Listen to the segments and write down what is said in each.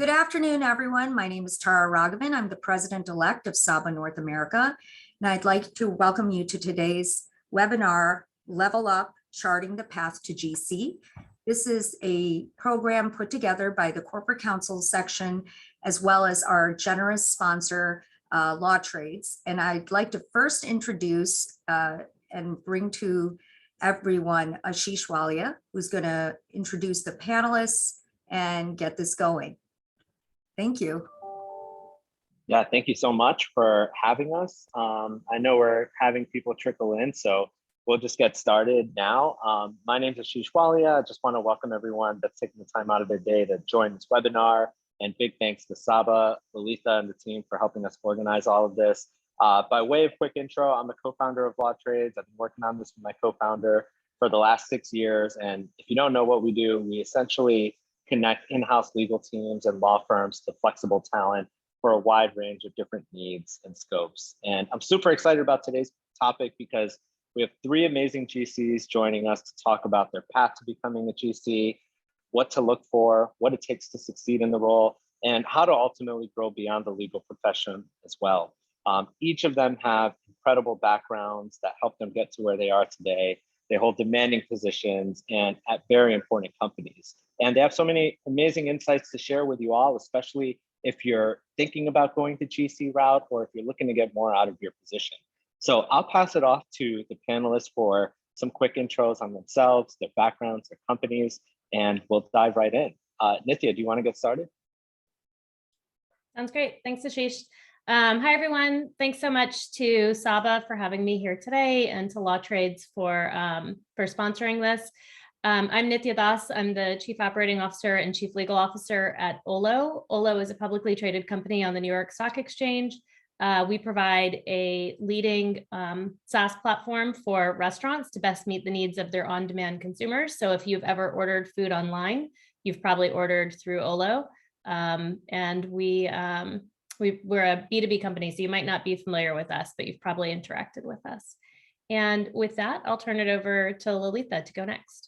Good afternoon, everyone. My name is Tara Ragavan. I'm the president-elect of SABA North America, and I'd like to welcome you to today's webinar, Level Up, Charting the Path to GC. This is a program put together by the Corporate Counsel section, as well as our generous sponsor, LawTrades. And I'd like to first introduce and bring to everyone Ashish Walia, who's going to introduce the panelists and get this going. Thank you. Yeah, thank you so much for having us. I know we're having people trickle in, so we'll just get started now. My name is Ashish Walia. I just want to welcome everyone that's taking the time out of their day to join this webinar. And big thanks to Saba, Lalitha, and the team for helping us organize all of this. By way of quick intro, I'm the co-founder of LawTrades. I've been working on this with my co-founder for the last 6 years. And if you don't know what we do, we essentially connect in-house legal teams and law firms to flexible talent for a wide range of different needs and scopes. And I'm super excited about today's topic because we have 3 amazing GCs joining us to talk about their path to becoming a GC, what to look for, what it takes to succeed in the role, and how to ultimately grow beyond the legal profession as well. Each of them have incredible backgrounds that help them get to where they are today. They hold demanding positions and at very important companies. And they have so many amazing insights to share with you all, especially if you're thinking about going the GC route or if you're looking to get more out of your position. So I'll pass it off to the panelists for some quick intros on themselves, their backgrounds, their companies, and we'll dive right in. Nithya, do you want to get started? Sounds great. Thanks, Ashish. Hi, everyone. Thanks so much to Saba for having me here today and to LawTrades for sponsoring this. I'm Nithya Das. I'm the Chief Operating Officer and Chief Legal Officer at Olo. Olo is a publicly traded company on the New York Stock Exchange. We provide a leading SaaS platform for restaurants to best meet the needs of their on-demand consumers. So if you've ever ordered food online, you've probably ordered through Olo. And we're a B2B company, so you might not be familiar with us, but you've probably interacted with us. And with that, I'll turn it over to Lalitha to go next.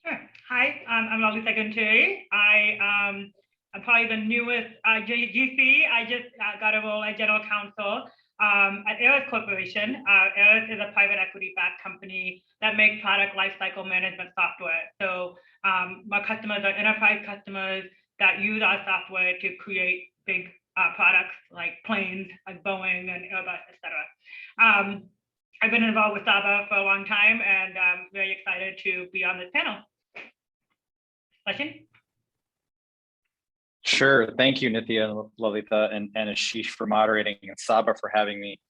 Sure. Hi, I'm Lalitha Gunturi. I'm probably the newest GC. I just got a role as General Counsel at Eris Corporation. Eris is a private equity-backed company that makes product lifecycle management software. So my customers are enterprise customers that use our software to create big products like planes, like Boeing and Airbus, et cetera. I've been involved with Saba for a long time and I'm very excited to be on this panel. Question? Sure. Thank you, Nithya, Lalitha, and Ashish for moderating, and Saba for having me.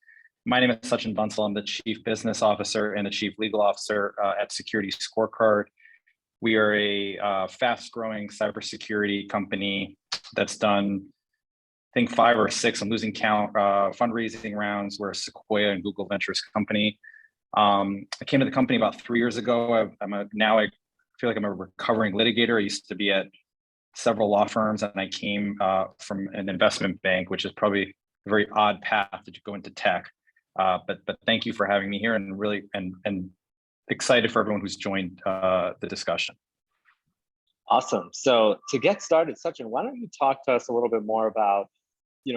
My name is Sachin Bansal. I'm the Chief Business Officer and the Chief Legal Officer at Security Scorecard. We are a fast-growing cybersecurity company that's done, I think, 5 or 6, I'm losing count, fundraising rounds. We're a Sequoia and Google Ventures company. I came to the company about 3 years ago. Now I feel like I'm a recovering litigator. I used to be at several law firms, and I came from an investment bank, which is probably a very odd path to go into tech. But thank you for having me here, and really and excited for everyone who's joined the discussion. Awesome. So to get started, Sachin, why don't you talk to us a little bit more about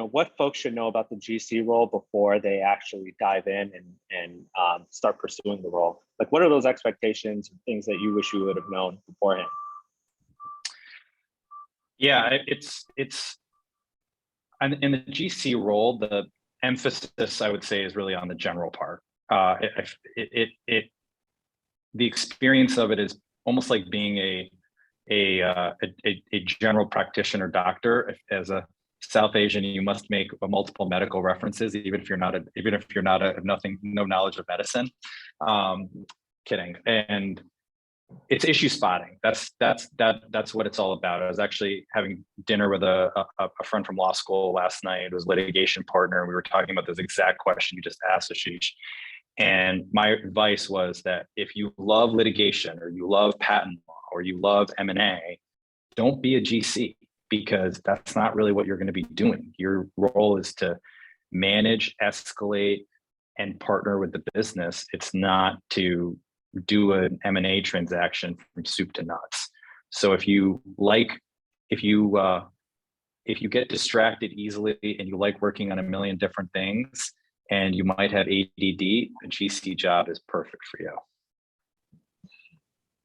what folks should know about the GC role before they actually dive in and start pursuing the role? Like, what are those expectations and things that you wish you would have known beforehand? Yeah, it's in the GC role, the emphasis, I would say, is really on the general part. The experience of it is almost like being a general practitioner doctor. As a South Asian, you must make multiple medical references, even if you're not no knowledge of medicine. Kidding. And it's issue spotting. That's what it's all about. I was actually having dinner with a friend from law school last night. It was litigation partner, and we were talking about this exact question you just asked, Ashish. And my advice was that if you love litigation, or you love patent law, or you love M&A, don't be a GC, because that's not really what you're going to be doing. Your role is to manage, escalate, and partner with the business. It's not to do an M&A transaction from soup to nuts. So if you like if you get distracted easily and you like working on a million different things and you might have ADD, a GC job is perfect for you.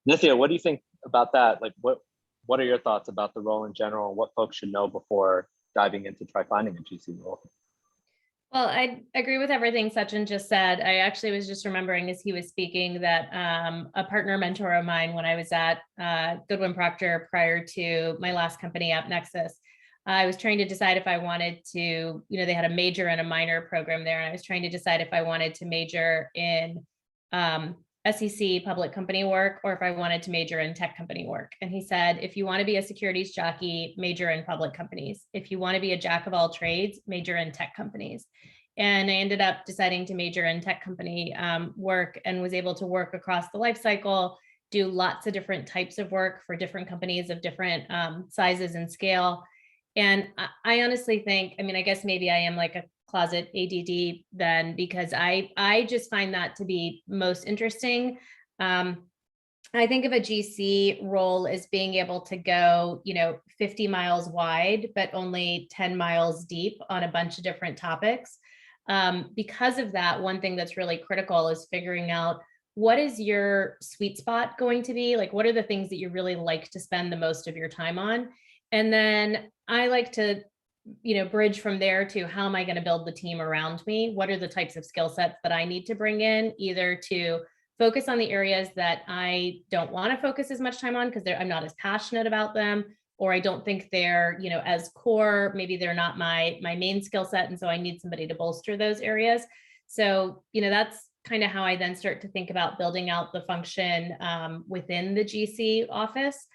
Nithya, what do you think about that? Like, what are your thoughts about the role in general? What folks should know before diving into try finding a GC role? Well, I agree with everything Sachin just said. I actually was just remembering as he was speaking that a partner mentor of mine when I was at Goodwin Procter prior to my last company, AppNexus, I was trying to decide if I wanted to, they had a major and a minor program there. And I was trying to decide if I wanted to major in SEC public company work or if I wanted to major in tech company work. And he said, if you want to be a securities jockey, major in public companies. If you want to be a jack of all trades, major in tech companies. And I ended up deciding to major in tech company work and was able to work across the life cycle, do lots of different types of work for different companies of different sizes and scale. And I honestly think, I guess maybe I am like a closet ADD then, because I just find that to be most interesting. I think of a GC role as being able to go, 50 miles wide, but only 10 miles deep on a bunch of different topics. Because of that, one thing that's really critical is figuring out what is your sweet spot going to be? Like, what are the things that you really like to spend the most of your time on? And then I like to, bridge from there to how am I going to build the team around me? What are the types of skill sets that I need to bring in, either to focus on the areas that I don't want to focus as much time on because I'm not as passionate about them, or I don't think they're, as core, maybe they're not my main skill set. And so I need somebody to bolster those areas. So, that's kind of how I then start to think about building out the function within the GC office.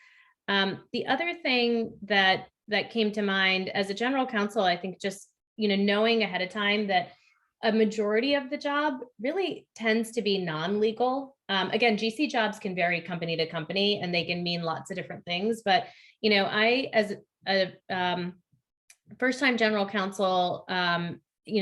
The other thing that came to mind as a general counsel, I think just, knowing ahead of time that a majority of the job really tends to be non-legal. Again, GC jobs can vary company to company and they can mean lots of different things. But, I, as a first-time general counsel,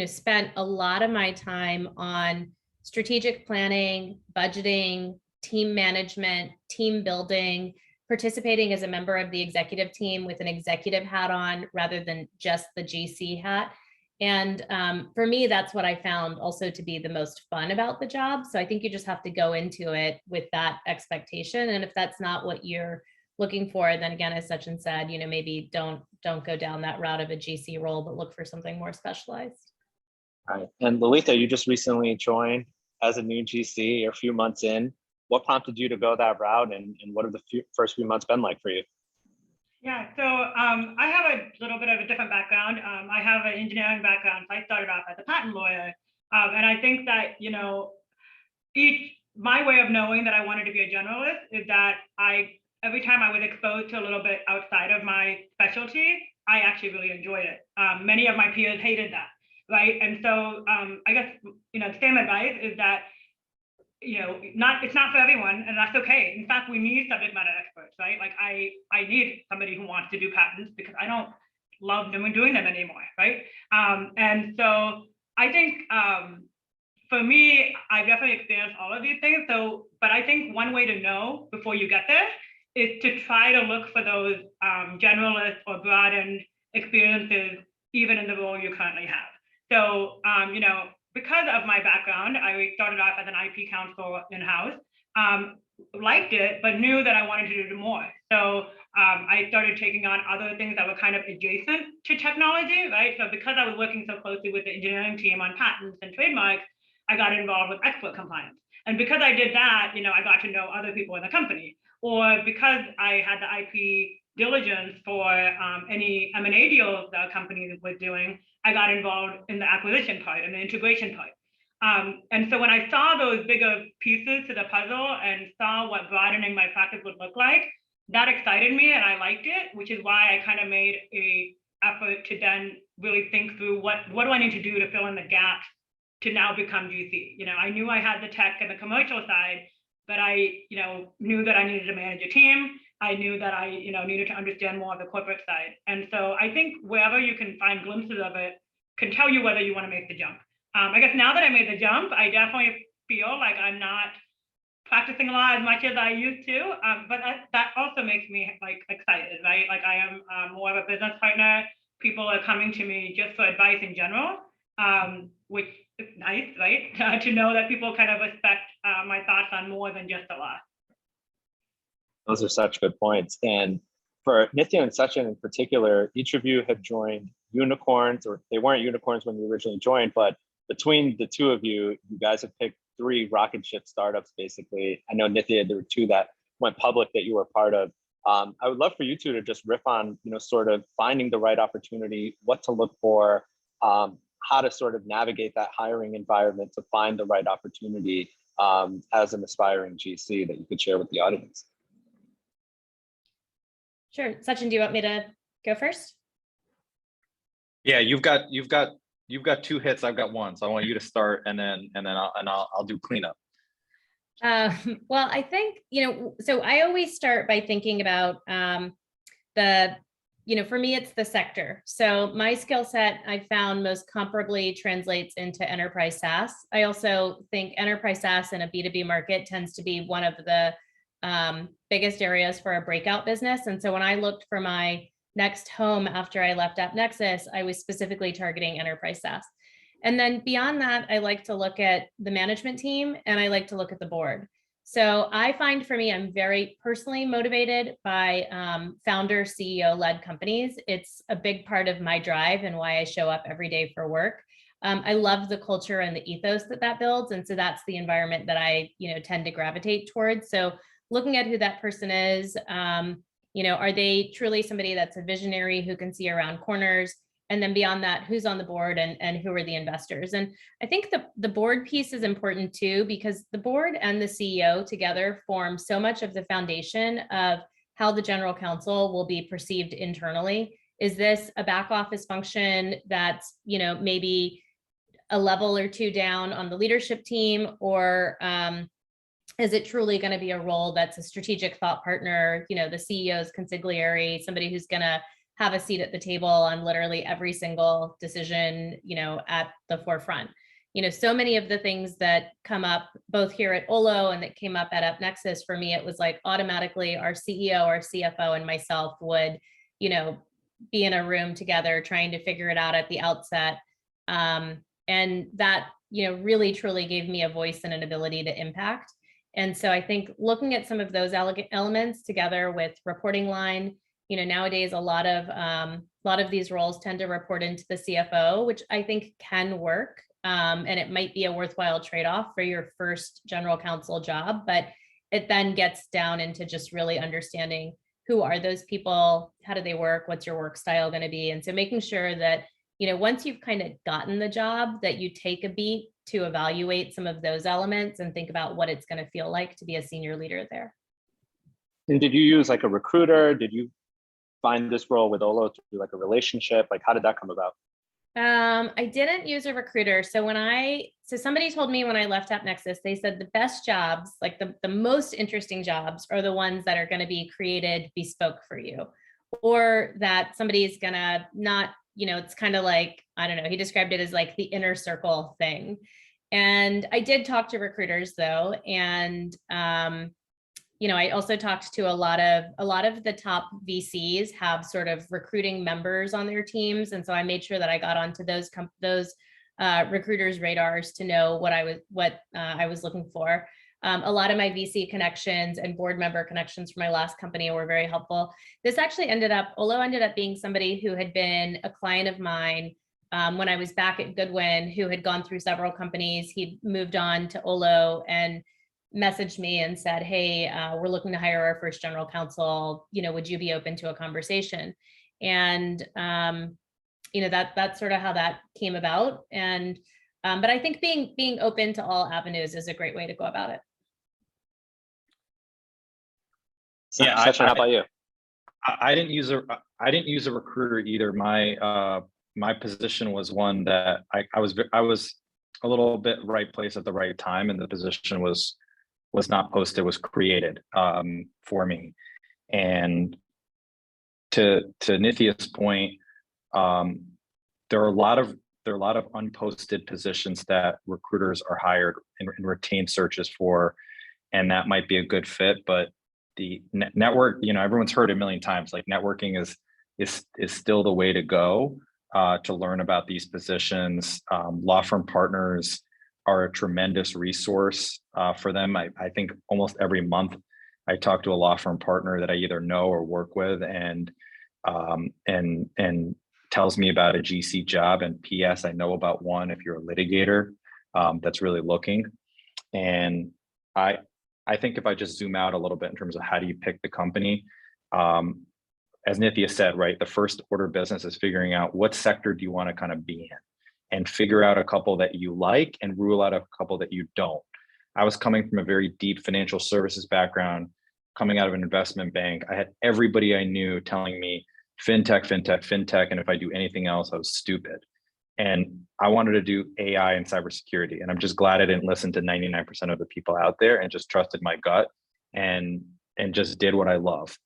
spent a lot of my time on strategic planning, budgeting, team management, team building, participating as a member of the executive team with an executive hat on rather than just the GC hat. And for me, that's what I found also to be the most fun about the job. So I think you just have to go into it with that expectation. And if that's not what you're looking for, then again, as Sachin said, maybe don't go down that route of a GC role, but look for something more specialized. All right. And Lalitha, you just recently joined as a new GC. You're a few months in. What prompted you to go that route, and what have the first few months been like for you? Yeah, so I have a little bit of a different background. I have an engineering background. So I started off as a patent lawyer. And I think that, my way of knowing that I wanted to be a generalist is that every time I was exposed to a little bit outside of my specialty, I actually really enjoyed it. Many of my peers hated that, right? And so I guess, the same advice is that it's not for everyone, and that's okay. In fact, we need subject matter experts, right? Like I need somebody who wants to do patents because I don't love doing them anymore, right? And so I think for me, I've definitely experienced all of these things. So, but I think one way to know before you get there is to try to look for those generalist or broadened experiences, even in the role you currently have. So, because of my background, I started off as an IP counsel in-house, liked it, but knew that I wanted to do more. So I started taking on other things that were kind of adjacent to technology, right? So because I was working so closely with the engineering team on patents and trademarks, I got involved with export compliance. And because I did that, I got to know other people in the company. Or because I had the IP diligence for any M&A deals the company was doing, I got involved in the acquisition part and the integration part. And so when I saw those bigger pieces to the puzzle and saw what broadening my practice would look like, that excited me and I liked it, which is why I kind of made an effort to then really think through what do I need to do to fill in the gaps to now become GC. I knew I had the tech and the commercial side, but I knew that I needed to manage a team. I knew that I needed to understand more of the corporate side. And so I think wherever you can find glimpses of it can tell you whether you want to make the jump. I guess now that I made the jump, I definitely feel like I'm not practicing law as much as I used to, but that also makes me like excited, right? Like I am more of a business partner. People are coming to me just for advice in general, which is nice, right? To know that people kind of respect my thoughts on more than just the law. Those are such good points. And for Nithya and Sachin in particular, each of you have joined unicorns, or they weren't unicorns when you originally joined, but between the two of you, you guys have picked 3 rocket ship startups, basically. I know Nithya, there were 2 that went public that you were part of. I would love for you two to just riff on, sort of finding the right opportunity, what to look for, how to sort of navigate that hiring environment to find the right opportunity as an aspiring GC that you could share with the audience. Sure. Sachin, do you want me to go first? Yeah, you've got 2 hits. I've got 1. So I want you to start, and then I'll do cleanup. Well, I think, so I always start by thinking about for me, it's the sector. So my skill set I found most comparably translates into enterprise SaaS. I also think enterprise SaaS in a B2B market tends to be one of the biggest areas for a breakout business. And so when I looked for my next home after I left AppNexus, I was specifically targeting enterprise SaaS. And then beyond that, I like to look at the management team and I like to look at the board. So I find for me, I'm very personally motivated by founder, CEO-led companies. It's a big part of my drive and why I show up every day for work. I love the culture and the ethos that builds. And so that's the environment that I tend to gravitate towards. So looking at who that person is, are they truly somebody that's a visionary who can see around corners? And then beyond that, who's on the board and who are the investors? And I think the board piece is important too, because the board and the CEO together form so much of the foundation of how the general counsel will be perceived internally. Is this a back office function that's, maybe a level or 2 down on the leadership team, or is it truly going to be a role that's a strategic thought partner, the CEO's consigliere, somebody who's going to have a seat at the table on literally every single decision, at the forefront. So many of the things that come up both here at Olo and that came up at AppNexus, for me, it was like automatically our CEO, our CFO, and myself would, be in a room together trying to figure it out at the outset. And that, really truly gave me a voice and an ability to impact. And so I think looking at some of those elements together with reporting line, nowadays a lot of these roles tend to report into the CFO, which I think can work. And it might be a worthwhile trade-off for your first general counsel job, but it then gets down into just really understanding who are those people, how do they work, what's your work style going to be? And so making sure that, once you've kind of gotten the job, that you take a beat to evaluate some of those elements and think about what it's going to feel like to be a senior leader there. And did you use like a recruiter? Did you find this role with Olo through like a relationship? Like, how did that come about? I didn't use a recruiter. So somebody told me when I left AppNexus, they said the best jobs, like the most interesting jobs, are the ones that are going to be created bespoke for you, or that somebody is going to not, it's kind of like, I don't know, he described it as like the inner circle thing. And I did talk to recruiters though. And, I also talked to a lot of the top VCs have sort of recruiting members on their teams. And so I made sure that I got onto those recruiters' radars to know what I was looking for. A lot of my VC connections and board member connections from my last company were very helpful. Olo ended up being somebody who had been a client of mine when I was back at Goodwin, who had gone through several companies. He moved on to Olo and messaged me and said, hey, we're looking to hire our first general counsel. Would you be open to a conversation? And, that's sort of how that came about. And, but I think being open to all avenues is a great way to go about it. Yeah, Sachin, how about you? I didn't use a recruiter either. My position was one that I was a little bit right place at the right time, and the position was not posted, was created for me. And to Nithya's point, there are a lot of unposted positions that recruiters are hired in retained searches for. and that might be a good fit. But the network, everyone's heard it a million times, like networking is still the way to go to learn about these positions. Law firm partners are a tremendous resource for them. I think almost every month I talk to a law firm partner that I either know or work with, and tells me about a GC job. And PS, I know about one if you're a litigator that's really looking. And I think if I just zoom out a little bit in terms of how do you pick the company, as Nithya said, right, the first order of business is figuring out what sector do you want to kind of be in, and figure out a couple that you like and rule out a couple that you don't. I was coming from a very deep financial services background, coming out of an investment bank. I had everybody I knew telling me fintech, fintech, fintech, and if I do anything else, I was stupid. And I wanted to do AI and cybersecurity. And I'm just glad I didn't listen to 99% of the people out there and just trusted my gut and just did what I love,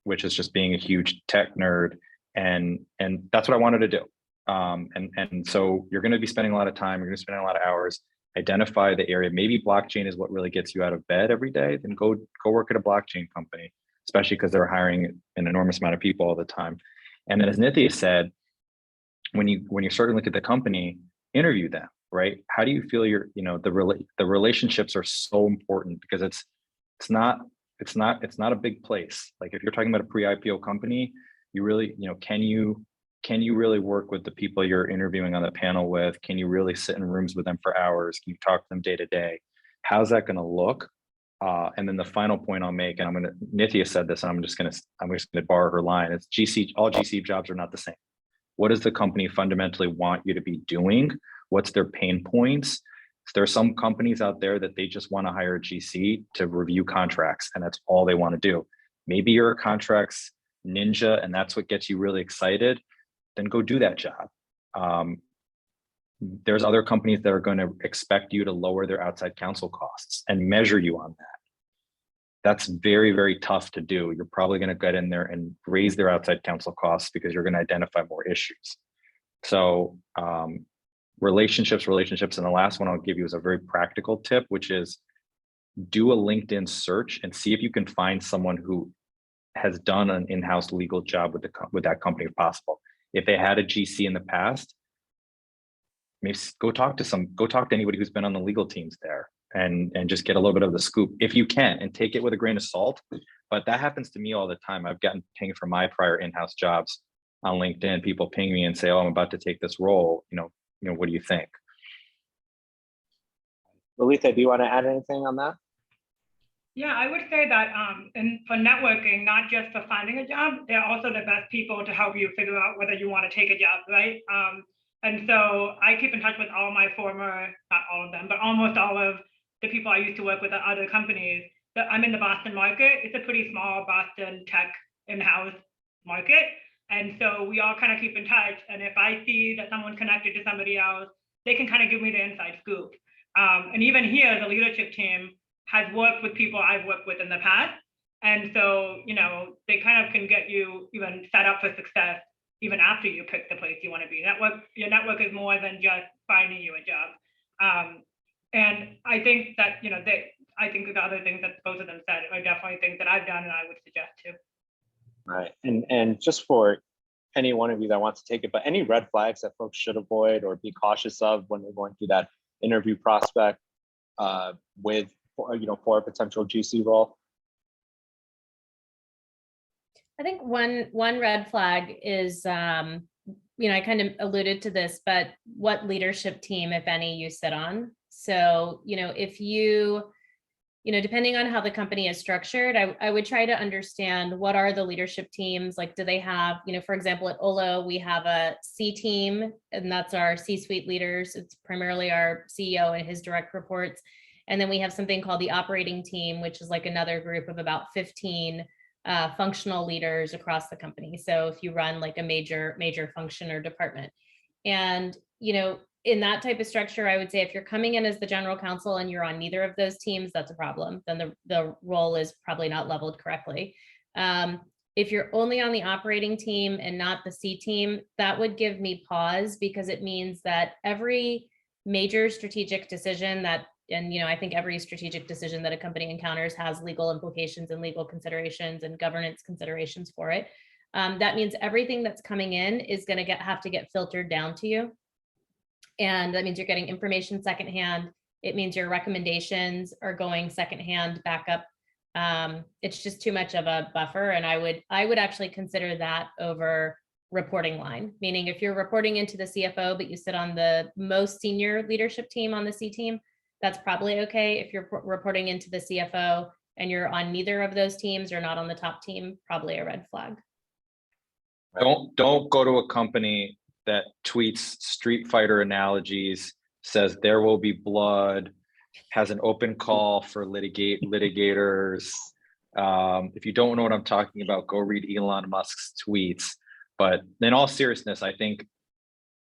which is just being a huge tech nerd. And that's what I wanted to do. And so you're going to be spending a lot of time, you're going to spend a lot of hours, identify the area. Maybe blockchain is what really gets you out of bed every day. Then go work at a blockchain company, especially because they're hiring an enormous amount of people all the time. And then as Nithya said, when you start to look at the company, interview them, right? How do you feel the relationships are so important, because it's not a big place. Like if you're talking about a pre-IPO company, you really, can you really work with the people you're interviewing on the panel with? Can you really sit in rooms with them for hours? Can you talk to them day to day? How's that going to look? And then the final point I'll make, and Nithya said this, and I'm just going to borrow her line. It's all GC jobs are not the same. What does the company fundamentally want you to be doing? What's their pain points? There are some companies out there that they just want to hire a GC to review contracts, and that's all they want to do. Maybe you're a contracts ninja and that's what gets you really excited. Then go do that job. There's other companies that are going to expect you to lower their outside counsel costs and measure you on that. That's very, very tough to do. You're probably going to get in there and raise their outside counsel costs because you're going to identify more issues. So relationships. And the last one I'll give you is a very practical tip, which is do a LinkedIn search and see if you can find someone who has done an in-house legal job with that company if possible. If they had a GC in the past, maybe go talk to anybody who's been on the legal teams there and just get a little bit of the scoop if you can, and take it with a grain of salt. But that happens to me all the time. I've gotten pinged for my prior in-house jobs on LinkedIn. People ping me and say, "Oh, I'm about to take this role. What do you think?" Lalitha, do you want to add anything on that? Yeah, I would say that for networking, not just for finding a job, they're also the best people to help you figure out whether you want to take a job, right? And so I keep in touch with all my former, not all of them, but almost all of the people I used to work with at other companies. I'm in the Boston market. It's a pretty small Boston tech in-house market. And so we all kind of keep in touch. And if I see that someone's connected to somebody else, they can kind of give me the inside scoop. And even here, the leadership team has worked with people I've worked with in the past. And so, they kind of can get you even set up for success even after you pick the place you want to be. Your network is more than just finding you a job. And I think that, I think the other things that both of them said are definitely things that I've done and I would suggest too. Right. And just for any one of you that wants to take it, but any red flags that folks should avoid or be cautious of when they're going through that interview prospect for a potential GC role? I think one red flag is, I kind of alluded to this, but what leadership team, if any, you sit on. So, if you, depending on how the company is structured, I would try to understand what are the leadership teams, like, do they have, for example, at Olo, we have a C team, and that's our C-suite leaders. It's primarily our CEO and his direct reports. And then we have something called the operating team, which is like another group of about 15 functional leaders across the company. So if you run like a major function or department, and, in that type of structure, I would say if you're coming in as the general counsel and you're on neither of those teams, that's a problem. Then the role is probably not leveled correctly. If you're only on the operating team and not the C team, that would give me pause, because it means that every major strategic decision that I think every strategic decision that a company encounters has legal implications and legal considerations and governance considerations for it. That means everything that's coming in is going to have to get filtered down to you. And that means you're getting information secondhand. It means your recommendations are going secondhand back up. It's just too much of a buffer. And I would actually consider that over reporting line, meaning if you're reporting into the CFO, but you sit on the most senior leadership team on the C team, that's probably okay. If you're reporting into the CFO and you're on neither of those teams or not on the top team, probably a red flag. Don't go to a company that tweets Street Fighter analogies, says there will be blood, has an open call for litigators. If you don't know what I'm talking about, go read Elon Musk's tweets. But in all seriousness, I think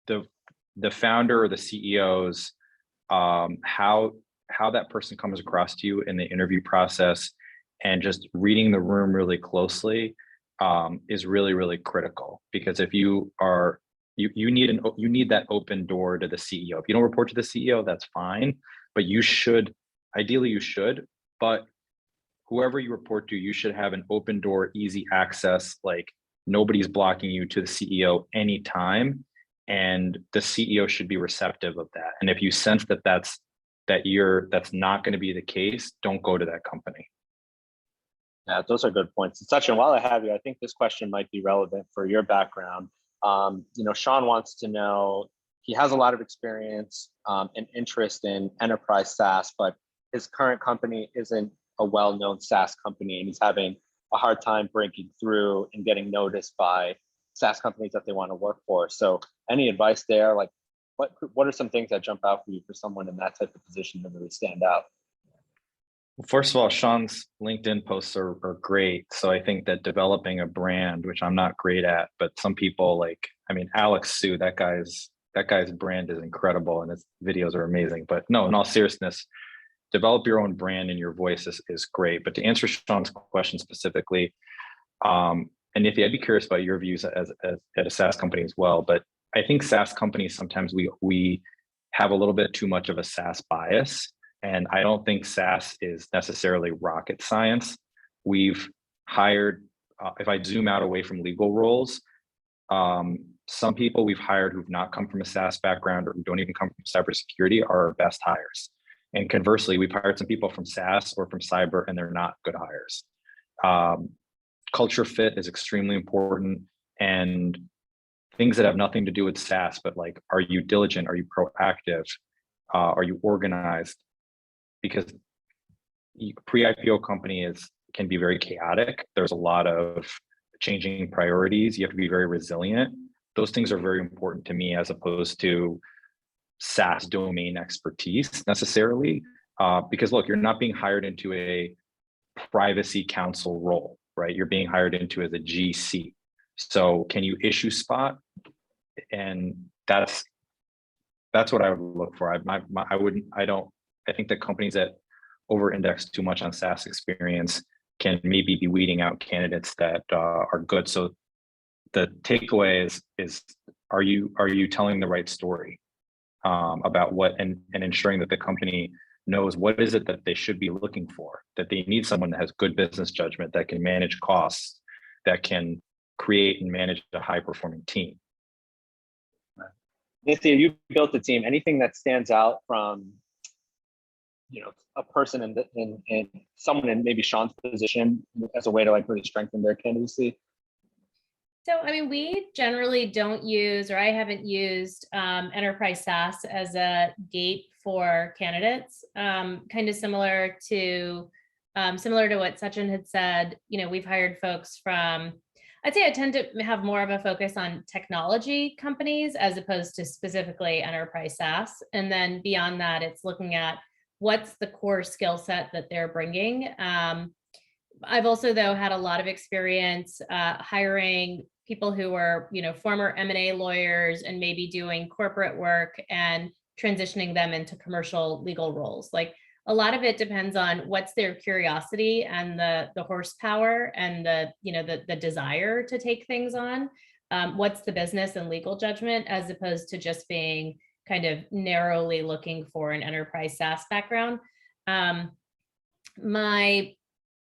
the founder or the CEOs, how that person comes across to you in the interview process and just reading the room really closely is really, really critical. Because if you are, you need that open door to the CEO. If you don't report to the CEO, that's fine, but you should, ideally you should, but whoever you report to, you should have an open door, easy access, like nobody's blocking you to the CEO anytime. And the CEO should be receptive of that. And if you sense that that's not going to be the case, don't go to that company. Yeah, those are good points. Sachin, while I have you, I think this question might be relevant for your background. Sean wants to know, he has a lot of experience and interest in enterprise SaaS, but his current company isn't a well-known SaaS company, and he's having a hard time breaking through and getting noticed by SaaS companies that they want to work for. So any advice there? Like what are some things that jump out for you for someone in that type of position that really stand out? Well, first of all, Sean's LinkedIn posts are great. So I think that developing a brand, which I'm not great at, but some people Alex Su, that guy's brand is incredible and his videos are amazing. But no, in all seriousness, develop your own brand and your voice is great. But to answer Sean's question specifically, and Nithya, I'd be curious about your views at a SaaS company as well. But I think SaaS companies, sometimes we have a little bit too much of a SaaS bias. And I don't think SaaS is necessarily rocket science. We've hired, if I zoom out away from legal roles, some people we've hired who've not come from a SaaS background or who don't even come from cybersecurity are our best hires. And conversely, we've hired some people from SaaS or from cyber and they're not good hires. Culture fit is extremely important, and things that have nothing to do with SaaS, but like, are you diligent? Are you proactive? Are you organized? Because pre-IPO company can be very chaotic. There's a lot of changing priorities. You have to be very resilient. Those things are very important to me, as opposed to SaaS domain expertise necessarily. Because look, you're not being hired into a privacy counsel role, right? You're being hired into as a GC. So can you issue spot? And that's what I would look for. I think that companies that over-index too much on SaaS experience can maybe be weeding out candidates that are good. So the takeaway is are you telling the right story about what and ensuring that the company knows what is it that they should be looking for, that they need someone that has good business judgment, that can manage costs, that can create and manage a high-performing team. Nithya, you built a team. Anything that stands out from a person in someone in maybe Sean's position as a way to like really strengthen their candidacy? So, we generally don't use, or I haven't used enterprise SaaS as a gate for candidates. Kind of similar to what Sachin had said. We've hired folks from, I'd say I tend to have more of a focus on technology companies as opposed to specifically enterprise SaaS. And then beyond that, it's looking at what's the core skill set that they're bringing. I've also, though, had a lot of experience hiring people who are, former M&A lawyers and maybe doing corporate work and transitioning them into commercial legal roles. Like, a lot of it depends on what's their curiosity and the horsepower and the desire to take things on. What's the business and legal judgment, as opposed to just being kind of narrowly looking for an enterprise SaaS background. My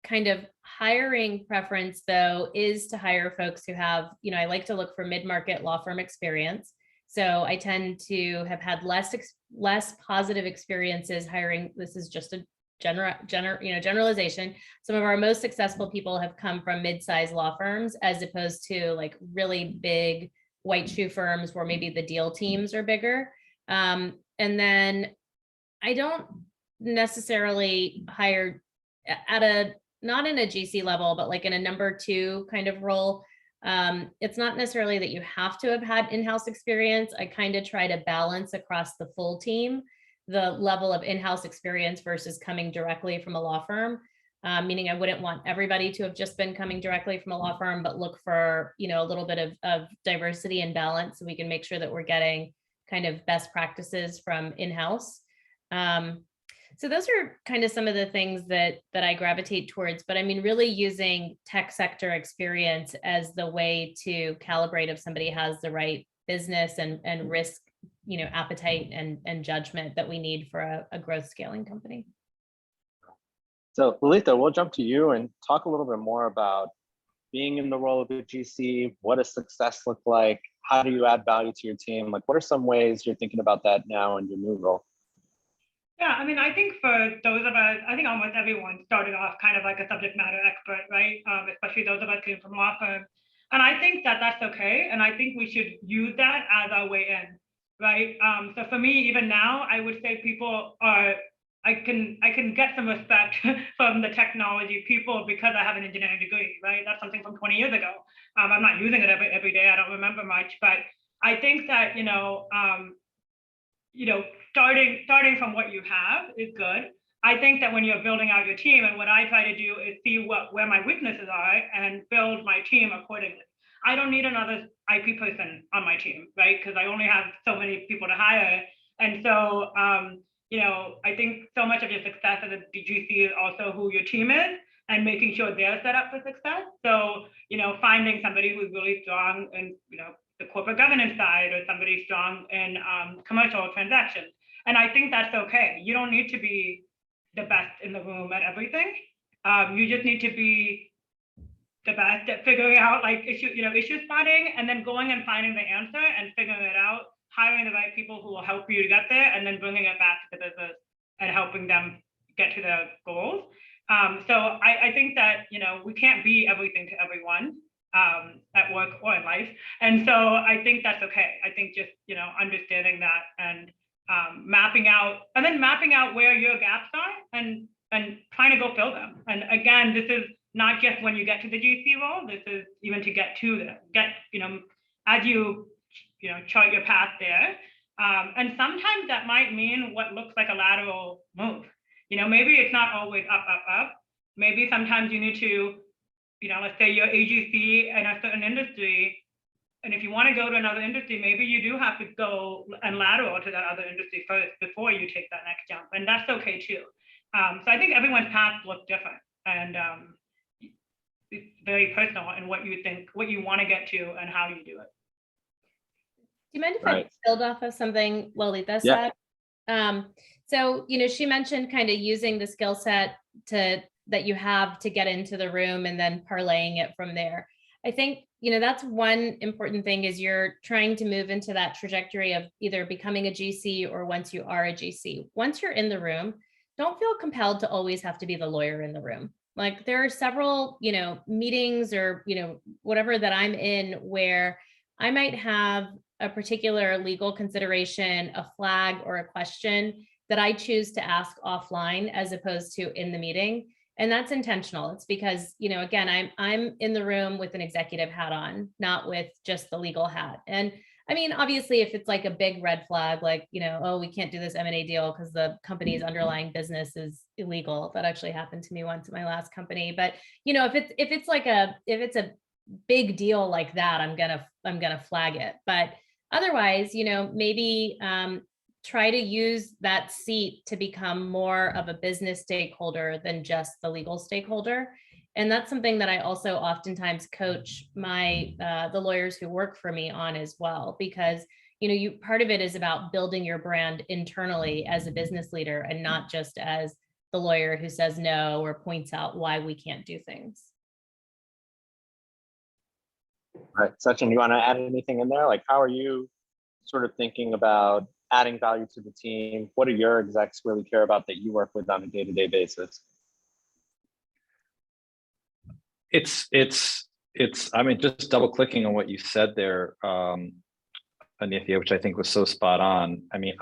kind of hiring preference, though, is to hire folks who have, I like to look for mid-market law firm experience. So I tend to have had less positive experiences hiring. This is just a generalization. Some of our most successful people have come from mid-sized law firms, as opposed to like really big white shoe firms where maybe the deal teams are bigger. And then I don't necessarily hire at not in a GC level, but like in a number 2 kind of role. It's not necessarily that you have to have had in-house experience. I kind of try to balance across the full team the level of in-house experience versus coming directly from a law firm. Meaning I wouldn't want everybody to have just been coming directly from a law firm, but look for, a little bit of diversity and balance so we can make sure that we're getting kind of best practices from in-house. So those are kind of some of the things that I gravitate towards, but I mean, really using tech sector experience as the way to calibrate if somebody has the right business and risk, appetite and judgment that we need for a growth scaling company. So Lalitha, we'll jump to you and talk a little bit more about being in the role of a GC. What does success look like? How do you add value to your team? Like, what are some ways you're thinking about that now in your new role? Yeah, I mean, I think for those of us, I think almost everyone started off kind of like a subject matter expert, right? Especially those of us came from law firms. And I think that that's okay. And I think we should use that as our way in, right? So for me, even now, I would say people are, I can get some respect from the technology people because I have an engineering degree, right? That's something from 20 years ago. I'm not using it every day. I don't remember much, but I think that, starting from what you have is good. I think that when you're building out your team, and what I try to do is see where my weaknesses are and build my team accordingly. I don't need another IP person on my team, right? Because I only have so many people to hire. And so, I think so much of your success as a GC is also who your team is and making sure they're set up for success. So, finding somebody who's really strong in, the corporate governance side, or somebody strong in commercial transactions. And I think that's okay. You don't need to be the best in the room at everything. You just need to be the best at figuring out like issue spotting, and then going and finding the answer and figuring it out, hiring the right people who will help you to get there, and then bringing it back to the business and helping them get to their goals. So I think that, we can't be everything to everyone at work or in life. And so I think that's okay. I think just, understanding that and mapping out where your gaps are and trying to go fill them. And again, this is not just when you get to the GC role, this is even to get to as you, chart your path there. And sometimes that might mean what looks like a lateral move. Maybe it's not always up. Maybe sometimes you need to, let's say you're AGC in a certain industry, and if you want to go to another industry, maybe you do have to go and lateral to that other industry first before you take that next jump, and that's okay too. So I think everyone's paths look different, and it's very personal in what you think, what you want to get to, and how you do it. Do you mind if I build off of something Lalitha said? So, she mentioned kind of using the skill set that you have to get into the room and then parlaying it from there. I think, that's one important thing is you're trying to move into that trajectory of either becoming a GC or once you are a GC. Once you're in the room, don't feel compelled to always have to be the lawyer in the room. Like there are several, meetings or, whatever that I'm in where I might have a particular legal consideration, a flag or a question that I choose to ask offline as opposed to in the meeting. And that's intentional. It's because, again, I'm in the room with an executive hat on, not with just the legal hat. And I mean, obviously, if it's like a big red flag, like, oh, we can't do this M&A deal because the company's underlying business is illegal. That actually happened to me once at my last company. But, if it's a big deal like that, I'm gonna flag it. But otherwise, maybe try to use that seat to become more of a business stakeholder than just the legal stakeholder. And that's something that I also oftentimes coach the lawyers who work for me on as well, because, part of it is about building your brand internally as a business leader and not just as the lawyer who says no or points out why we can't do things. Right, Sachin, you want to add anything in there? Like, how are you sort of thinking about adding value to the team? What do your execs really care about that you work with on a day-to-day basis? I mean, just double clicking on what you said there, Anithya, which I think was so spot on. I mean,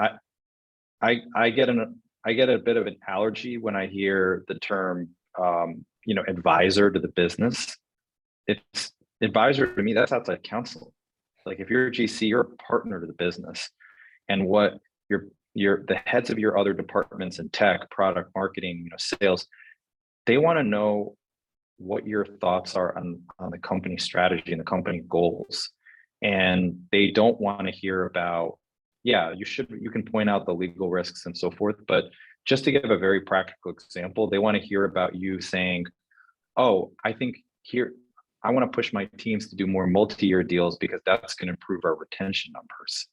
I get a bit of an allergy when I hear the term, advisor to the business. It's advisor to me, that's outside counsel. Like if you're a GC, you're a partner to the business, and what the heads of your other departments in tech, product, marketing, sales, they want to know what your thoughts are on the company strategy and the company goals. And they don't want to hear about, you can point out the legal risks and so forth, but just to give a very practical example, they want to hear about you saying, oh, I think here, I want to push my teams to do more multi-year deals because that's going to improve our retention numbers.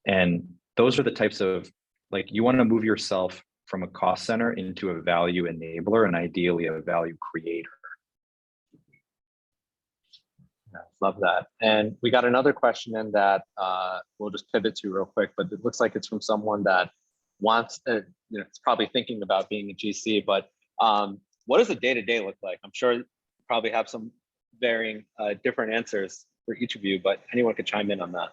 And those are the types of, like, you want to move yourself from a cost center into a value enabler and ideally a value creator. Love that. And we got another question in that we'll just pivot to real quick, but it looks like it's from someone that wants to, it's probably thinking about being a GC, but what does a day-to-day look like? I'm sure you probably have some varying different answers for each of you, but anyone could chime in on that.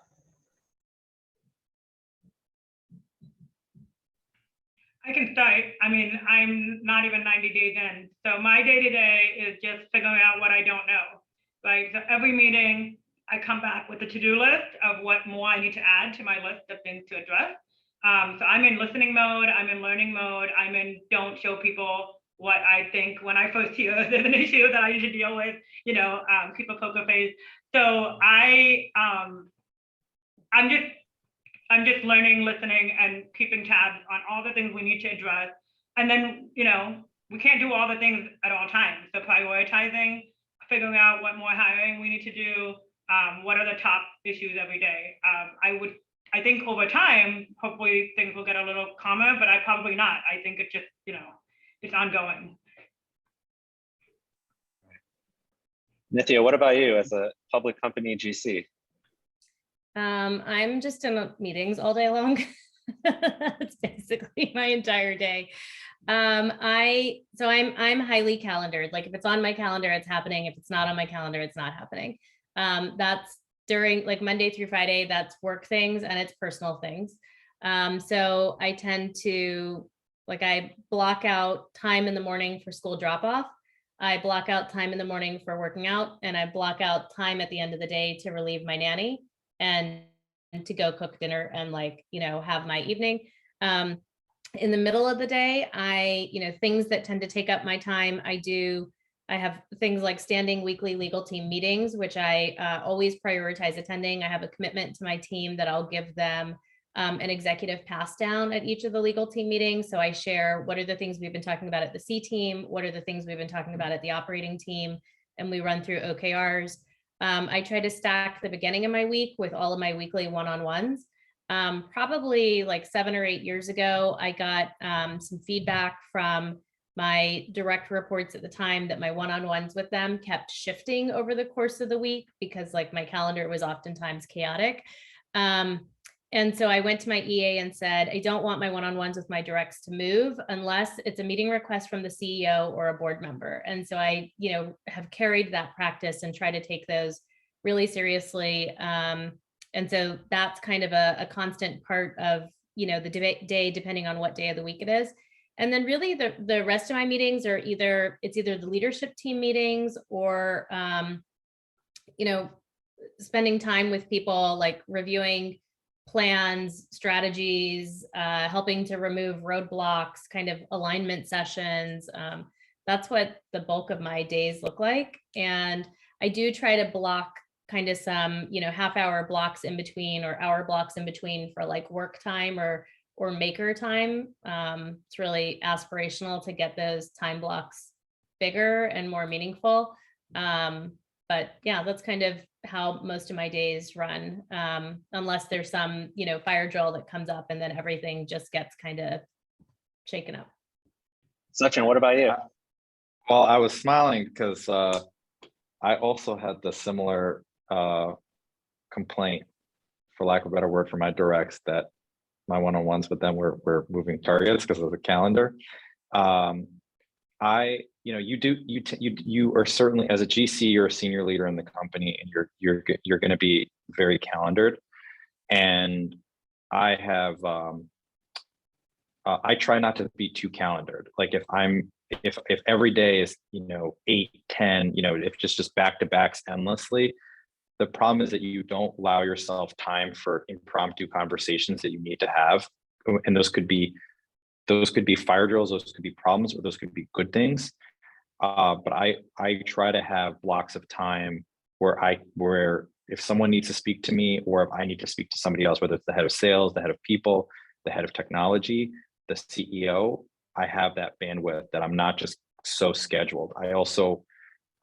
I can start. I mean, I'm not even 90 days in. So my day-to-day is just figuring out what I don't know. Right. So every meeting, I come back with a to-do list of what more I need to add to my list of things to address. So I'm in listening mode. I'm in learning mode. I'm in don't show people what I think when I first hear there's an issue that I usually deal with, keep a poker face. So I'm just learning, listening, and keeping tabs on all the things we need to address. And then, we can't do all the things at all times. So prioritizing, figuring out what more hiring we need to do, what are the top issues every day. I think over time, hopefully things will get a little calmer, but I probably not. I think it's just, it's ongoing. Nithya, what about you as a public company GC? I'm just in meetings all day long. It's basically my entire day. I'm highly calendared. Like if it's on my calendar, it's happening. If it's not on my calendar, it's not happening. That's during like Monday through Friday, that's work things and it's personal things. So I tend to, I block out time in the morning for school drop off. I block out time in the morning for working out, and I block out time at the end of the day to relieve my nanny and to go cook dinner and have my evening. In the middle of the day, things that tend to take up my time, I have things like standing weekly legal team meetings, which I always prioritize attending. I have a commitment to my team that I'll give them an executive pass down at each of the legal team meetings. So I share what are the things we've been talking about at the C team, what are the things we've been talking about at the operating team, and we run through OKRs. I try to stack the beginning of my week with all of my weekly one-on-ones. Probably like 7 or 8 years ago, I got some feedback from my direct reports at the time that my one-on-ones with them kept shifting over the course of the week because my calendar was oftentimes chaotic. And so I went to my EA and said, I don't want my one-on-ones with my directs to move unless it's a meeting request from the CEO or a board member. And so I, have carried that practice and try to take those really seriously. And so that's kind of a constant part of, the day, depending on what day of the week it is. And then really the rest of my meetings are either the leadership team meetings or, spending time with people, like reviewing plans, strategies, helping to remove roadblocks, kind of alignment sessions. That's what the bulk of my days look like. And I do try to block kind of some, half-hour blocks in between or hour blocks in between for work time or maker time. It's really aspirational to get those time blocks bigger and more meaningful. But yeah, that's kind of how most of my days run, unless there's some, fire drill that comes up and then everything just gets kind of shaken up. Sachin, what about you? Well, I was smiling because I also had the similar complaint, for lack of a better word, for my directs, that my one-on-ones with them were moving targets because of the calendar. You are certainly, as a GC, you're a senior leader in the company, and you're going to be very calendared. And I have I try not to be too calendared. Like if every day is 8, 10, if just back to backs endlessly, the problem is that you don't allow yourself time for impromptu conversations that you need to have, and those could be fire drills, those could be problems, or those could be good things. But I try to have blocks of time where if someone needs to speak to me, or if I need to speak to somebody else, whether it's the head of sales, the head of people, the head of technology, the CEO, I have that bandwidth that I'm not just so scheduled. I also,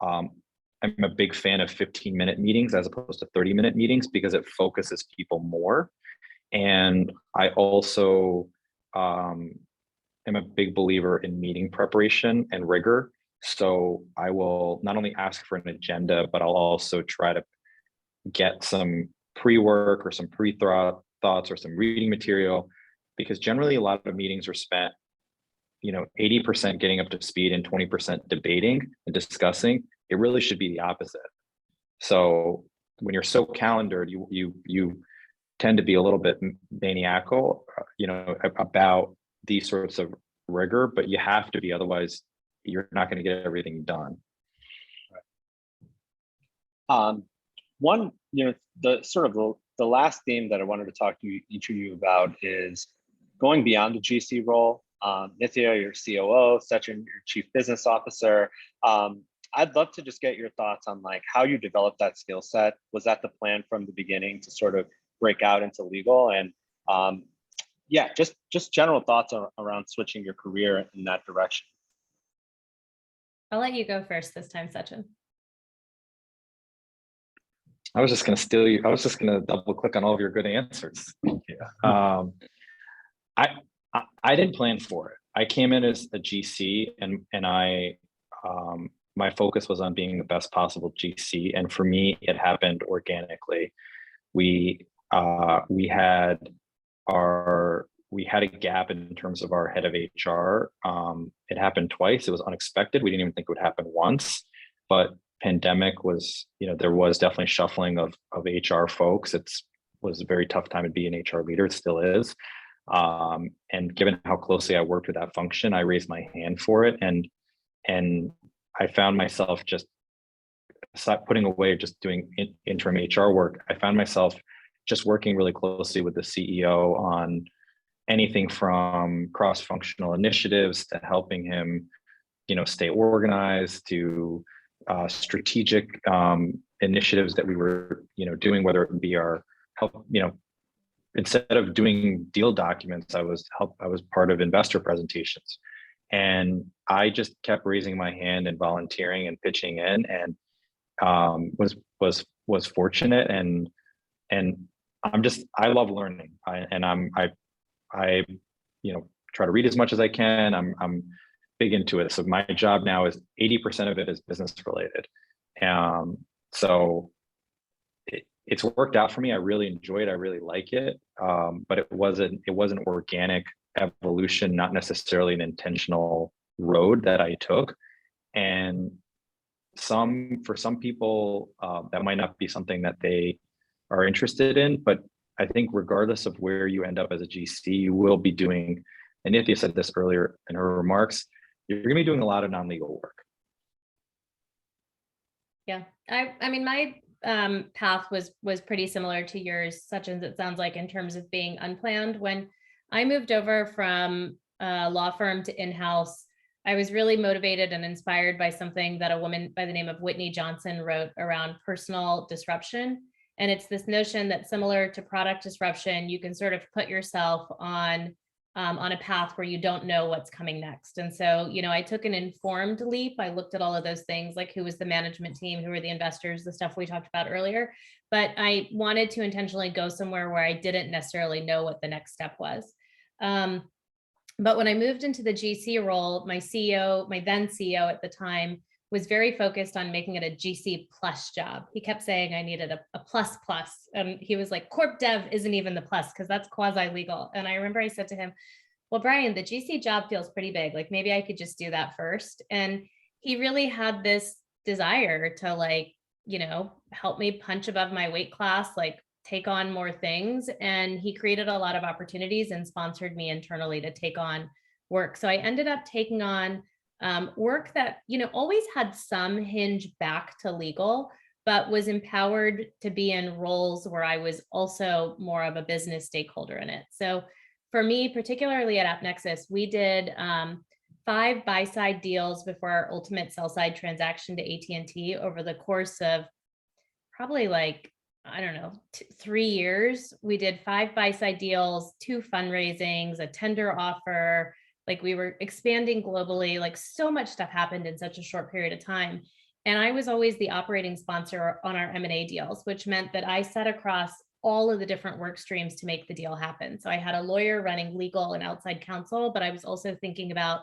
I'm a big fan of 15-minute meetings as opposed to 30-minute meetings because it focuses people more. And I also am a big believer in meeting preparation and rigor. So I will not only ask for an agenda, but I'll also try to get some pre-work or some thoughts or some reading material, because generally a lot of meetings are spent 80% getting up to speed and 20% debating and discussing. It really should be the opposite. So when you're so calendared, you tend to be a little bit maniacal, about these sorts of rigor, but you have to be, otherwise you're not going to get everything done. One, the last theme that I wanted to talk to each of you about is going beyond the GC role. Nithya, your COO, Sachin, your Chief Business Officer. I'd love to just get your thoughts on how you developed that skill set. Was that the plan from the beginning to sort of break out into legal? And just general thoughts around switching your career in that direction. I'll let you go first this time, Sachin. I was just going to steal you. I was just going to double click on all of your good answers. Yeah. I didn't plan for it. I came in as a GC, and I my focus was on being the best possible GC. And for me, it happened organically. We had a gap in terms of our head of HR. It happened twice. It was unexpected. We didn't even think it would happen once, but pandemic was, there was definitely shuffling of HR folks. It was a very tough time to be an HR leader. It still is. And given how closely I worked with that function, I raised my hand for it. And I found myself just putting away just doing interim HR work. I found myself just working really closely with the CEO on anything from cross-functional initiatives to helping him, stay organized, to strategic initiatives that we were, doing, whether it be our help, instead of doing deal documents, I was part of investor presentations. And I just kept raising my hand and volunteering and pitching in, and was fortunate. And I love learning. I try to read as much as I can. I'm big into it. So my job now is 80% of it is business related. So it's worked out for me. I really enjoy it. I really like it. But it wasn't organic evolution, not necessarily an intentional road that I took. And for some people, that might not be something that they are interested in, but I think regardless of where you end up as a GC, you will be doing, and Nithya said this earlier in her remarks, you're going to be doing a lot of non-legal work. Yeah, I mean, my path was pretty similar to yours, such as it sounds like, in terms of being unplanned. When I moved over from a law firm to in-house, I was really motivated and inspired by something that a woman by the name of Whitney Johnson wrote around personal disruption. And it's this notion that, similar to product disruption, you can sort of put yourself on on a path where you don't know what's coming next. And so, I took an informed leap. I looked at all of those things, like who was the management team, who were the investors, the stuff we talked about earlier. But I wanted to intentionally go somewhere where I didn't necessarily know what the next step was. But when I moved into the GC role, my then CEO at the time, was very focused on making it a GC plus job. He kept saying I needed a plus plus. And he was like, corp dev isn't even the plus because that's quasi legal. And I remember I said to him, well, Brian, the GC job feels pretty big. Like maybe I could just do that first. And he really had this desire to help me punch above my weight class, like take on more things. And he created a lot of opportunities and sponsored me internally to take on work. So I ended up taking on work that, always had some hinge back to legal, but was empowered to be in roles where I was also more of a business stakeholder in it. So for me, particularly at AppNexus, we did 5 buy-side deals before our ultimate sell-side transaction to AT&T over the course of probably 3 years. We did 5 buy-side deals, 2 fundraisings, a tender offer. Like we were expanding globally, like so much stuff happened in such a short period of time. And I was always the operating sponsor on our M&A deals, which meant that I sat across all of the different work streams to make the deal happen. So I had a lawyer running legal and outside counsel, but I was also thinking about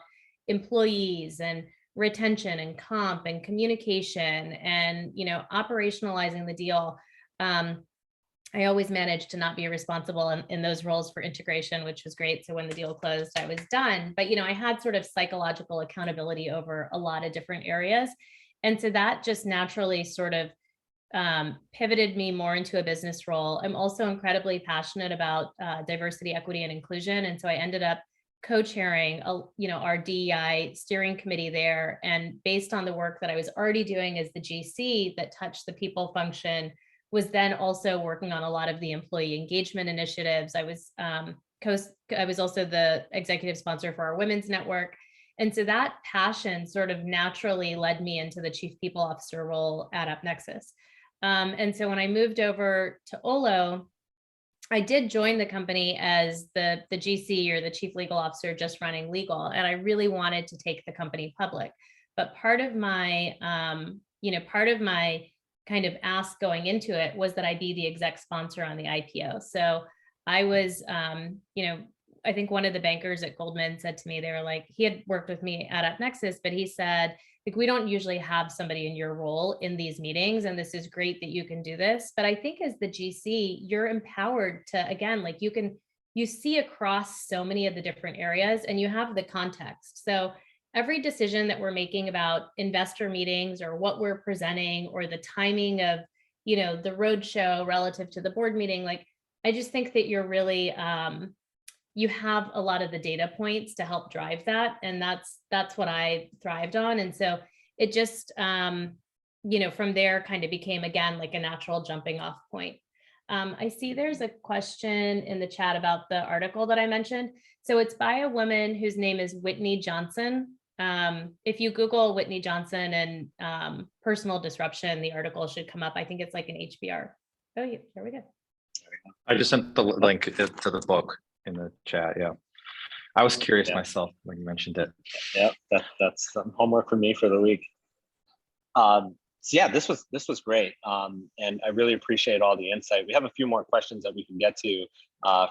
employees and retention and comp and communication and, operationalizing the deal. I always managed to not be responsible in those roles for integration, which was great. So when the deal closed, I was done. But, I had sort of psychological accountability over a lot of different areas. And so that just naturally sort of pivoted me more into a business role. I'm also incredibly passionate about diversity, equity, and inclusion. And so I ended up co-chairing, our DEI steering committee there. And based on the work that I was already doing as the GC that touched the people function, was then also working on a lot of the employee engagement initiatives. I was also the executive sponsor for our women's network. And so that passion sort of naturally led me into the chief people officer role at AppNexus. And so when I moved over to Olo, I did join the company as the GC or the chief legal officer, just running legal. And I really wanted to take the company public. But part of my kind of ask going into it was that I be the exec sponsor on the IPO. So I was, I think one of the bankers at Goldman said to me, they were like, he had worked with me at AppNexus, but he said, like, we don't usually have somebody in your role in these meetings, and this is great that you can do this. But I think as the GC, you're empowered to, again, like you see across so many of the different areas and you have the context. So every decision that we're making about investor meetings or what we're presenting or the timing of, the roadshow relative to the board meeting, like, I just think that you're really, you have a lot of the data points to help drive that. And that's what I thrived on. And so it just, from there kind of became, again, like a natural jumping off point. I see there's a question in the chat about the article that I mentioned. So it's by a woman whose name is Whitney Johnson. If you Google Whitney Johnson and personal disruption, the article should come up. I think it's like an HBR. Oh, yeah, there we go. I just sent the link to the book in the chat. Yeah, I was curious myself when you mentioned it. Yeah, that's some homework for me for the week. So yeah, this was great, and I really appreciate all the insight. We have a few more questions that we can get to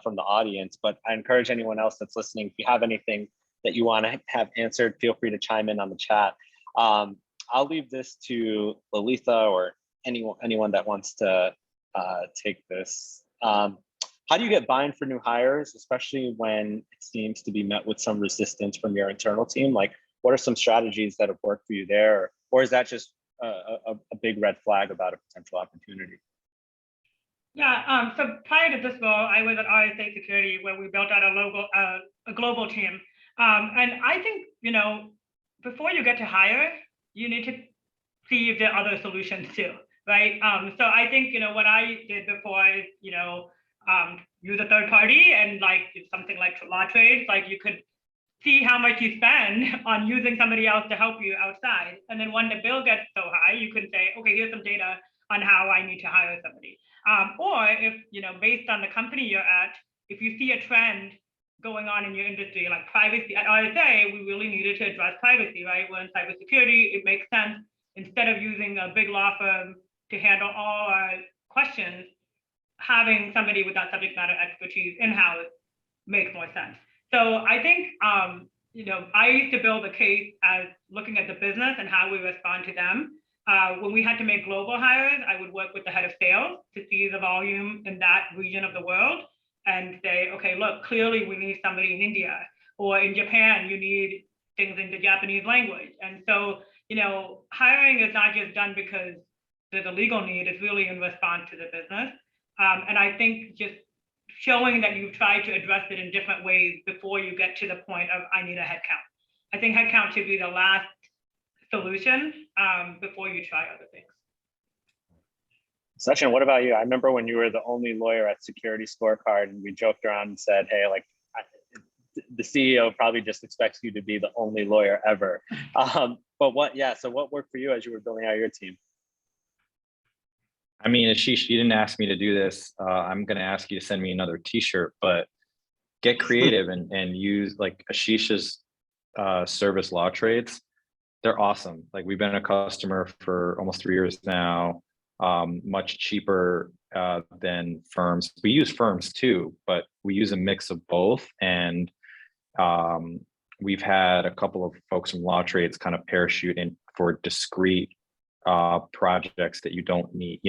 from the audience, but I encourage anyone else that's listening, if you have anything that you want to have answered, feel free to chime in on the chat. I'll leave this to Lalitha or anyone that wants to take this. How do you get buy-in for new hires, especially when it seems to be met with some resistance from your internal team? Like, what are some strategies that have worked for you there? Or is that just a big red flag about a potential opportunity? Yeah, so prior to this role, I was at RSA Security, where we built out a global team. And I think, before you get to hire, you need to see if there are other solutions too, right? So I think, what I did before is, use a third party, and like something like LawTrades, like you could see how much you spend on using somebody else to help you outside. And then when the bill gets so high, you can say, okay, here's some data on how I need to hire somebody. Or if, based on the company you're at, if you see a trend going on in your industry, like privacy. At RSA, we really needed to address privacy, right? Well, in cybersecurity, it makes sense instead of using a big law firm to handle all our questions, having somebody with that subject matter expertise in-house makes more sense. So I think, I used to build a case as looking at the business and how we respond to them. When we had to make global hires, I would work with the head of sales to see the volume in that region of the world and say, okay, look, clearly we need somebody in India, or in Japan, you need things in the Japanese language. And so, hiring is not just done because there's a legal need, it's really in response to the business. And I think just showing that you've tried to address it in different ways before you get to the point of, I need a headcount. I think headcount should be the last solution before you try other things. Sachin, what about you? I remember when you were the only lawyer at Security Scorecard and we joked around and said, hey, like the CEO probably just expects you to be the only lawyer ever. So what worked for you as you were building out your team? I mean, Ashish, you didn't ask me to do this. I'm going to ask you to send me another t-shirt, but get creative and use like Ashish's service law trades. They're awesome. Like we've been a customer for almost 3 years now, much cheaper than firms. We use firms too, but we use a mix of both. And we've had a couple of folks from law trades kind of parachute in for discrete projects that you don't need.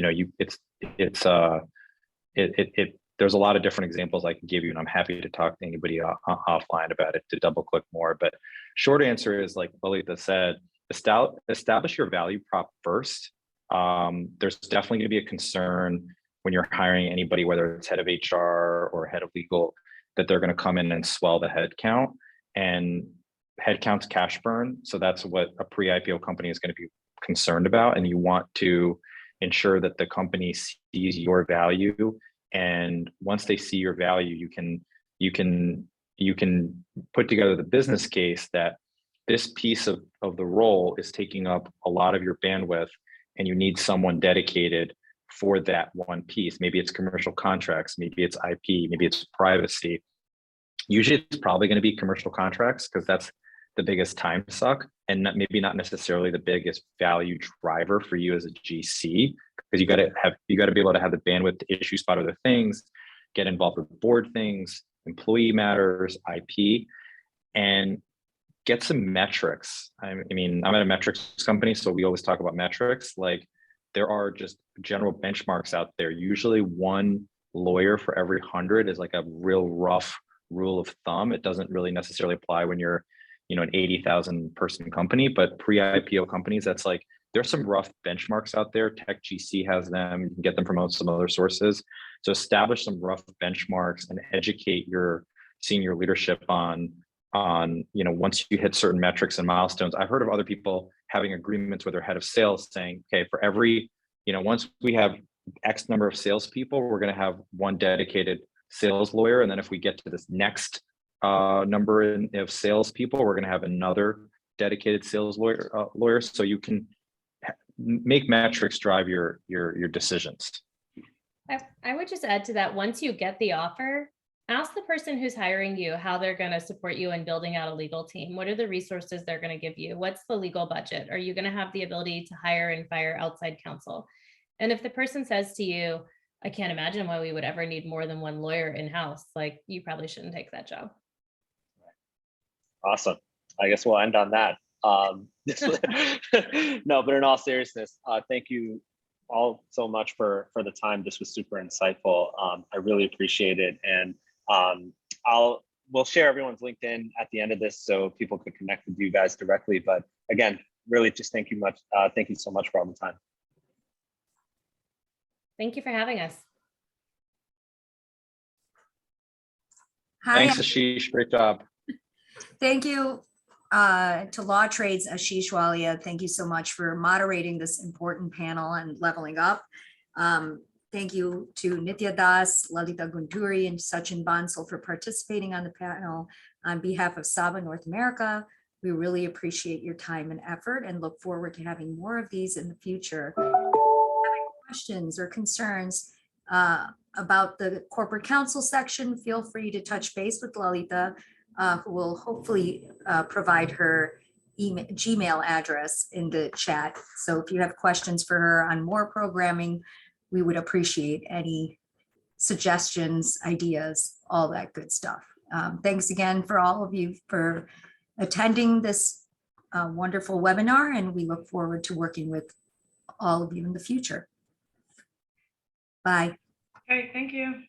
There's a lot of different examples I can give you, and I'm happy to talk to anybody offline about it to double click more. But short answer is, like Lalita said, establish your value prop first. There's definitely going to be a concern when you're hiring anybody, whether it's head of HR or head of legal, that they're going to come in and swell the head count. And head count's cash burn. So that's what a pre-IPO company is going to be concerned about. And you want to ensure that the company sees your value. And once they see your value, you can put together the business case that this piece of the role is taking up a lot of your bandwidth and you need someone dedicated for that one piece. Maybe it's commercial contracts, maybe it's IP, maybe it's privacy. Usually it's probably going to be commercial contracts because that's the biggest time suck and maybe not necessarily the biggest value driver for you as a GC, because you got to be able to have the bandwidth to issue spot other things, get involved with board things, employee matters, IP, and get some metrics. I mean, I'm at a metrics company, so we always talk about metrics. Like there are just general benchmarks out there. Usually one lawyer for every 100 is like a real rough rule of thumb. It doesn't really necessarily apply when you're an 80,000 person company, but pre-IPO companies, that's like, there's some rough benchmarks out there. Tech GC has them. You can get them from some other sources. So establish some rough benchmarks and educate your senior leadership on once you hit certain metrics and milestones. I've heard of other people having agreements with their head of sales saying, okay, for every, once we have X number of salespeople, we're going to have one dedicated sales lawyer. And then if we get to this next number of salespeople, we're going to have another dedicated sales lawyer. So you can make metrics drive your decisions. I would just add to that, once you get the offer, ask the person who's hiring you how they're going to support you in building out a legal team. What are the resources they're going to give you? What's the legal budget? Are you going to have the ability to hire and fire outside counsel? And if the person says to you, I can't imagine why we would ever need more than one lawyer in-house, like you probably shouldn't take that job. Awesome. I guess we'll end on that. No, but in all seriousness, thank you all so much for the time. This was super insightful. I really appreciate it. And we'll share everyone's LinkedIn at the end of this so people can connect with you guys directly. But again, really just thank you so much for all the time. Thank you for having us. Hi, Thanks, Ashish. Great job. thank you to Law Trades, Ashish Walia. Thank you so much for moderating this important panel and leveling up. Thank you to Nitya Das, Lalita Gunturi, and Sachin Bansal for participating on the panel. On behalf of SABA North America, we really appreciate your time and effort and look forward to having more of these in the future. If you have any questions or concerns, about the corporate counsel section, feel free to touch base with Lalita, who will hopefully provide her email, Gmail address in the chat. So if you have questions for her on more programming, we would appreciate any suggestions, ideas, all that good stuff. Thanks again for all of you for attending this wonderful webinar, and we look forward to working with all of you in the future. Bye. Okay, thank you.